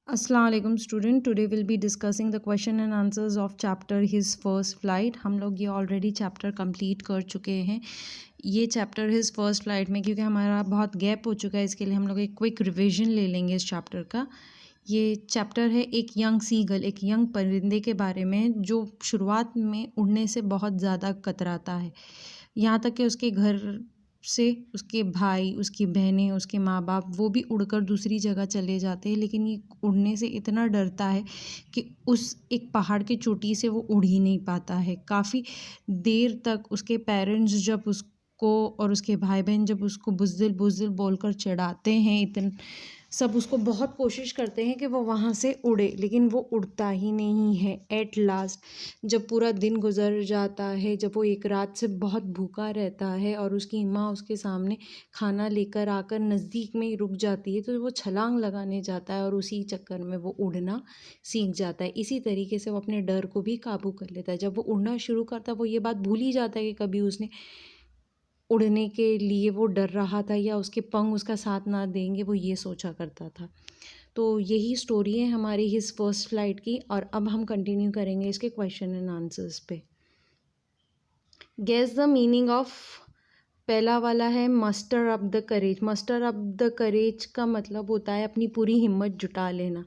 अस्सलाम वालेकुम student, today will be discussing the question and answers of chapter his first flight. हम लोग ये ऑलरेडी चैप्टर कंप्लीट कर चुके हैं। ये चैप्टर हिज फर्स्ट फ्लाइट में क्योंकि हमारा बहुत गैप हो चुका है, इसके लिए हम लोग एक क्विक रिवीजन ले लेंगे इस चैप्टर का। ये चैप्टर है एक यंग सीगल, एक यंग परिंदे के बारे में जो शुरुआत में उड़ने से बहुत ज़्यादा कतराता है, यहाँ तक कि उसके घर से उसके भाई, उसकी बहनें, उसके माँ बाप वो भी उड़कर दूसरी जगह चले जाते हैं, लेकिन ये उड़ने से इतना डरता है कि उस एक पहाड़ की चोटी से वो उड़ ही नहीं पाता है। काफ़ी देर तक उसके पेरेंट्स जब उसको और उसके भाई बहन जब उसको बुज़दिल बुज़दिल बोलकर चिढ़ाते हैं, सब उसको बहुत कोशिश करते हैं कि वो वहाँ से उड़े, लेकिन वो उड़ता ही नहीं है। एट लास्ट जब पूरा दिन गुजर जाता है, जब वो एक रात से बहुत भूखा रहता है और उसकी माँ उसके सामने खाना लेकर आकर नज़दीक में ही रुक जाती है, तो वो छलांग लगाने जाता है और उसी चक्कर में वो उड़ना सीख जाता है। इसी तरीके से वो अपने डर को भी काबू कर लेता है। जब वो उड़ना शुरू करता है, वो ये बात भूल ही जाता है कि कभी उसने उड़ने के लिए वो डर रहा था या उसके पंख उसका साथ ना देंगे, वो ये सोचा करता था। तो यही स्टोरी है हमारी हिज फर्स्ट फ्लाइट की, और अब हम कंटिन्यू करेंगे इसके क्वेश्चन एंड आंसर्स पे। गेस द मीनिंग ऑफ, पहला वाला है muster up the courage. Muster up the courage का मतलब होता है अपनी पूरी हिम्मत जुटा लेना।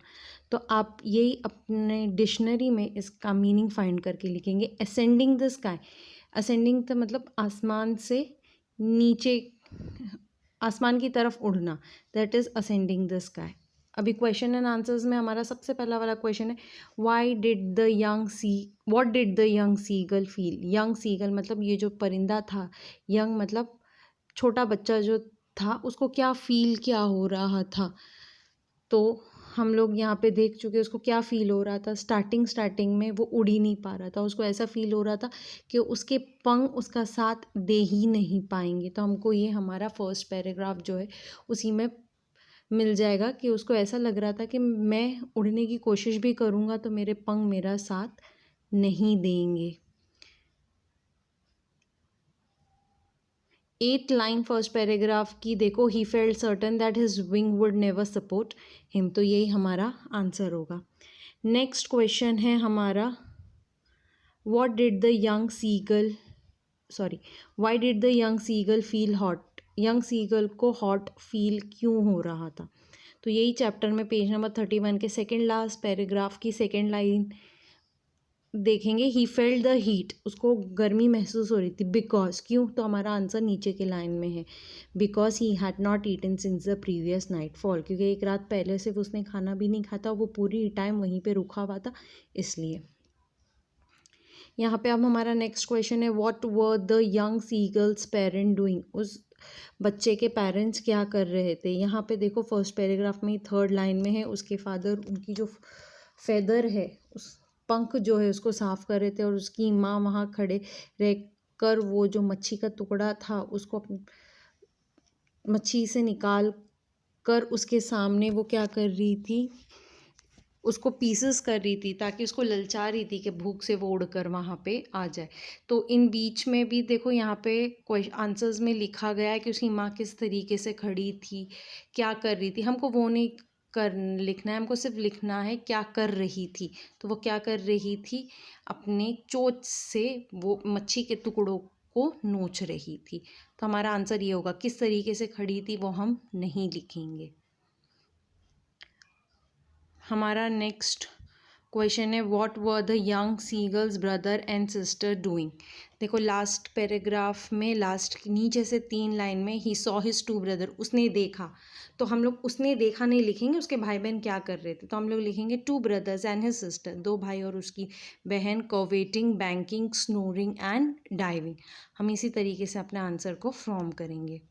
तो आप यही अपने डिक्शनरी में इसका मीनिंग फाइंड करके लिखेंगे। असेंडिंग द स्काई, असेंडिंग का मतलब आसमान से नीचे, आसमान की तरफ उड़ना, that is ascending the sky. अभी क्वेश्चन एंड आंसर्स में हमारा सबसे पहला वाला क्वेश्चन है, what did the young seagull feel. Young seagull मतलब ये जो परिंदा था, यंग मतलब छोटा बच्चा जो था, उसको क्या फील क्या हो रहा था। तो हम लोग यहाँ पे देख चुके उसको क्या फ़ील हो रहा था। स्टार्टिंग में वो उड़ ही नहीं पा रहा था, उसको ऐसा फ़ील हो रहा था कि उसके पंख उसका साथ दे ही नहीं पाएंगे। तो हमको ये हमारा फर्स्ट पैराग्राफ जो है उसी में मिल जाएगा कि उसको ऐसा लग रहा था कि मैं उड़ने की कोशिश भी करूँगा तो मेरे पंख मेरा साथ नहीं देंगे। 8 लाइन फर्स्ट पैराग्राफ की देखो, he felt certain that his wing would never support him, तो यही हमारा आंसर होगा। नेक्स्ट क्वेश्चन है हमारा, what did the young seagull why did the young seagull feel hot. Young seagull को हॉट फील क्यों हो रहा था। तो यही चैप्टर में पेज नंबर 31 के सेकेंड लास्ट पैराग्राफ की सेकेंड लाइन देखेंगे। ही फेल्ट द हीट, उसको गर्मी महसूस हो रही थी। बिकॉज, क्यों, तो हमारा आंसर नीचे के लाइन में है। Because he had not eaten since the previous nightfall, क्योंकि एक रात पहले से उसने खाना भी नहीं खाता, वो पूरी टाइम वहीं पे रुका हुआ था, इसलिए। यहाँ पे अब हमारा नेक्स्ट क्वेश्चन है, what were the young seagulls parent doing. उस बच्चे के पेरेंट्स क्या कर रहे थे। यहाँ पे देखो फर्स्ट पैराग्राफ में थर्ड लाइन में है, उसके फादर उनकी जो फेदर है, उस पंख जो है उसको साफ कर रहे थे, और उसकी माँ वहाँ खड़े रह कर वो जो मच्छी का टुकड़ा था उसको मच्छी से निकाल कर उसके सामने वो क्या कर रही थी, उसको पीसेस कर रही थी, ताकि उसको ललचा रही थी कि भूख से वो उड़कर वहाँ पे आ जाए। तो इन बीच में भी देखो यहाँ पे आंसर्स में लिखा गया है कि उसकी माँ किस तरीके से खड़ी थी, क्या कर रही थी। हमको वो नहीं लिखना है, हमको सिर्फ लिखना है क्या कर रही थी। तो वो क्या कर रही थी, अपने चोंच से वो मच्छी के टुकड़ों को नोच रही थी। तो हमारा आंसर ये होगा, किस तरीके से खड़ी थी वो हम नहीं लिखेंगे। हमारा नेक्स्ट क्वेश्चन है, what were the young seagulls brother and sister doing. देखो लास्ट पैराग्राफ में लास्ट नीचे से 3 लाइन में, ही सॉ हिज 2 ब्रदर, उसने देखा। तो हम लोग उसने देखा नहीं लिखेंगे, उसके भाई बहन क्या कर रहे थे, तो हम लोग लिखेंगे 2 ब्रदर्स एंड हिज सिस्टर, 2 भाई और उसकी बहन, कोवेटिंग, बैंकिंग, स्नोरिंग एंड डाइविंग। हम इसी तरीके से अपने आंसर को फॉर्म करेंगे।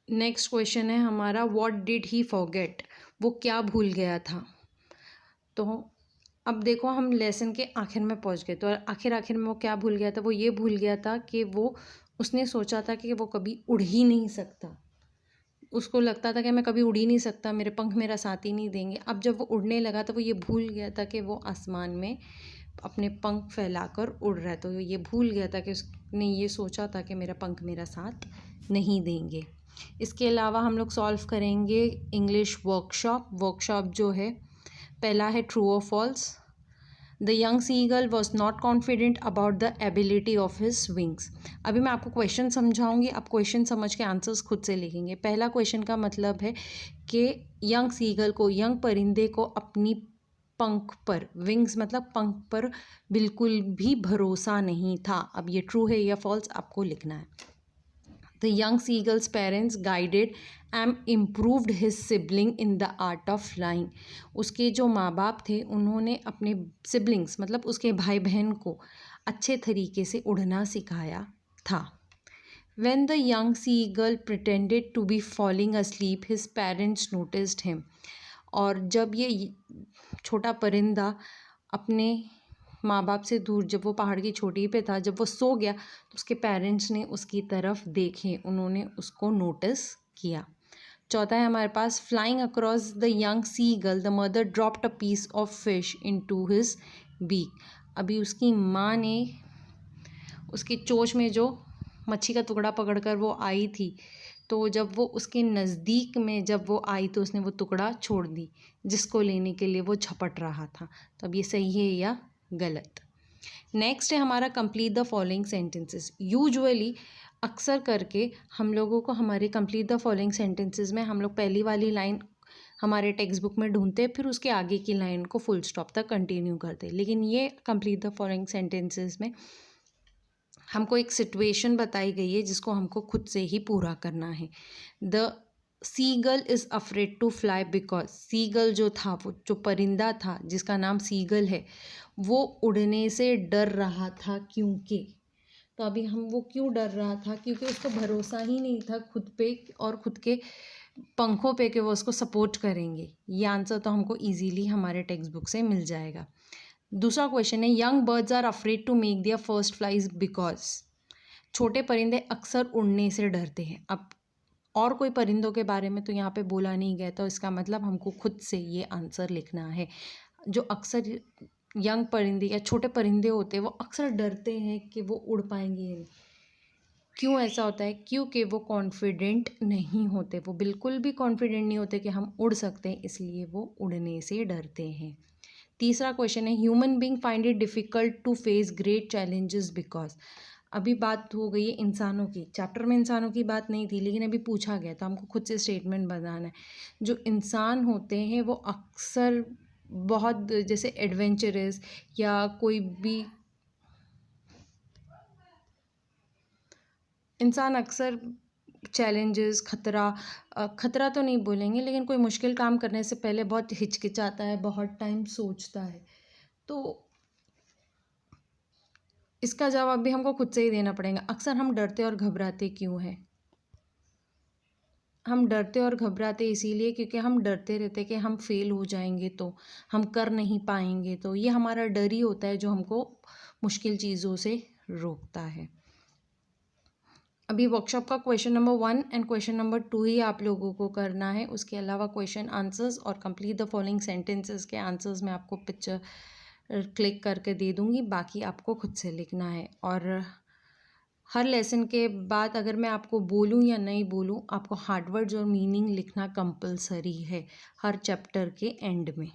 नेक्स्ट क्वेश्चन है हमारा, व्हाट डिड ही फॉरगेट, वो क्या भूल गया था। तो अब देखो हम लेसन के आखिर में पहुंच गए, तो आखिर में वो क्या भूल गया था, वो ये भूल गया था कि वो उसने सोचा था कि वो कभी उड़ ही नहीं सकता। उसको लगता था कि मैं कभी उड़ ही नहीं सकता, मेरे पंख मेरा साथ ही नहीं देंगे। अब जब वो उड़ने लगा तो वो ये भूल गया था कि वो आसमान में अपने पंख फैलाकर उड़ रहा है। तो ये भूल गया था कि उसने ये सोचा था कि मेरा पंख मेरा साथ नहीं देंगे। इसके अलावा हम लोग सॉल्व करेंगे इंग्लिश वर्कशॉप जो है, पहला है ट्रू और false. The young seagull was not confident about the ability of his wings. अभी मैं आपको क्वेश्चन समझाऊंगी, आप क्वेश्चन समझ के आंसर्स खुद से लिखेंगे। पहला क्वेश्चन का मतलब है कि यंग सीगल को, यंग परिंदे को अपनी पंख पर, विंग्स मतलब पंख पर बिल्कुल भी भरोसा नहीं था। अब ये ट्रू है या फॉल्स आपको लिखना है। The young seagulls parents guided and improved his sibling in the art of flying. उसके जो माँ बाप थे उन्होंने अपने सिबलिंग्स मतलब उसके भाई बहन को अच्छे तरीके से उड़ना सिखाया था। When the young seagull pretended to be falling asleep, his parents noticed him. और जब ये छोटा परिंदा अपने माँ बाप से दूर, जब वो पहाड़ की चोटी पे था, जब वो सो गया तो उसके पेरेंट्स ने उसकी तरफ देखे, उन्होंने उसको नोटिस किया। चौथा है हमारे पास, flying across the young seagull the mother dropped a piece of fish into his beak. अभी उसकी माँ ने उसकी चोंच में जो मच्छी का टुकड़ा पकड़कर वो आई थी, तो जब वो उसके नज़दीक में जब वो आई तो उसने वो टुकड़ा छोड़ दी जिसको लेने के लिए वो झपट रहा था। तो अब ये सही है या गलत। नेक्स्ट है हमारा complete the following sentences. Usually अक्सर करके हम लोगों को हमारे कंप्लीट द फॉलोइंग सेंटेंसेस में हम लोग पहली वाली लाइन हमारे टेक्स्ट बुक में ढूंढते, फिर उसके आगे की लाइन को फुल स्टॉप तक कंटिन्यू करते। लेकिन ये कंप्लीट द फॉलोइंग सेंटेंसेस में हमको एक सिचुएशन बताई गई है जिसको हमको खुद से ही पूरा करना है। The seagull is afraid to fly because, seagull जो था, वो जो परिंदा था जिसका नाम सीगल है, वो उड़ने से डर रहा था क्योंकि। तो अभी हम वो क्यों डर रहा था, क्योंकि उसको भरोसा ही नहीं था खुद पे और खुद के पंखों पे कि वो उसको सपोर्ट करेंगे। ये आंसर तो हमको इजीली हमारे टेक्स्ट बुक से मिल जाएगा। दूसरा क्वेश्चन है, young birds are afraid to make their first flies because, छोटे परिंदे अक्सर उड़ने से डरते हैं। अब और कोई परिंदों के बारे में तो यहाँ पे बोला नहीं गया, तो इसका मतलब हमको खुद से ये आंसर लिखना है। जो अक्सर यंग परिंदे या छोटे परिंदे होते हैं वो अक्सर डरते हैं कि वो उड़ पाएंगे या नहीं। क्यों ऐसा होता है? क्योंकि वो कॉन्फिडेंट नहीं होते, वो बिल्कुल भी कॉन्फिडेंट नहीं होते कि हम उड़ सकते हैं, इसलिए वो उड़ने से डरते हैं। तीसरा क्वेश्चन है, human being find it difficult to face great challenges because. अभी बात हो गई है इंसानों की, चैप्टर में इंसानों की बात नहीं थी लेकिन अभी पूछा गया तो हमको खुद से स्टेटमेंट बनाना है। जो इंसान होते हैं वो अक्सर बहुत जैसे एडवेंचरस या कोई भी इंसान अक्सर चैलेंजेस, खतरा तो नहीं बोलेंगे लेकिन कोई मुश्किल काम करने से पहले बहुत हिचकिचाता है, बहुत टाइम सोचता है। तो इसका जवाब भी हमको खुद से ही देना पड़ेगा। अक्सर हम डरते और घबराते क्यों हैं? हम डरते और घबराते इसीलिए क्योंकि हम डरते रहते कि हम फेल हो जाएंगे, तो हम कर नहीं पाएंगे। तो ये हमारा डर ही होता है जो हमको मुश्किल चीज़ों से रोकता है। अभी वर्कशॉप का question number 1 and question number 2 ही आप लोगों को करना है। उसके अलावा क्वेश्चन आंसर्स और कंप्लीट द फॉलोइंग सेंटेंसेस के आंसर्स मैं आपको पिक्चर क्लिक करके दे दूँगी, बाकी आपको खुद से लिखना है। और हर लेसन के बाद अगर मैं आपको बोलूँ या नहीं बोलूँ, आपको हार्ड वर्ड्स और मीनिंग लिखना कंपलसरी है हर चैप्टर के एंड में।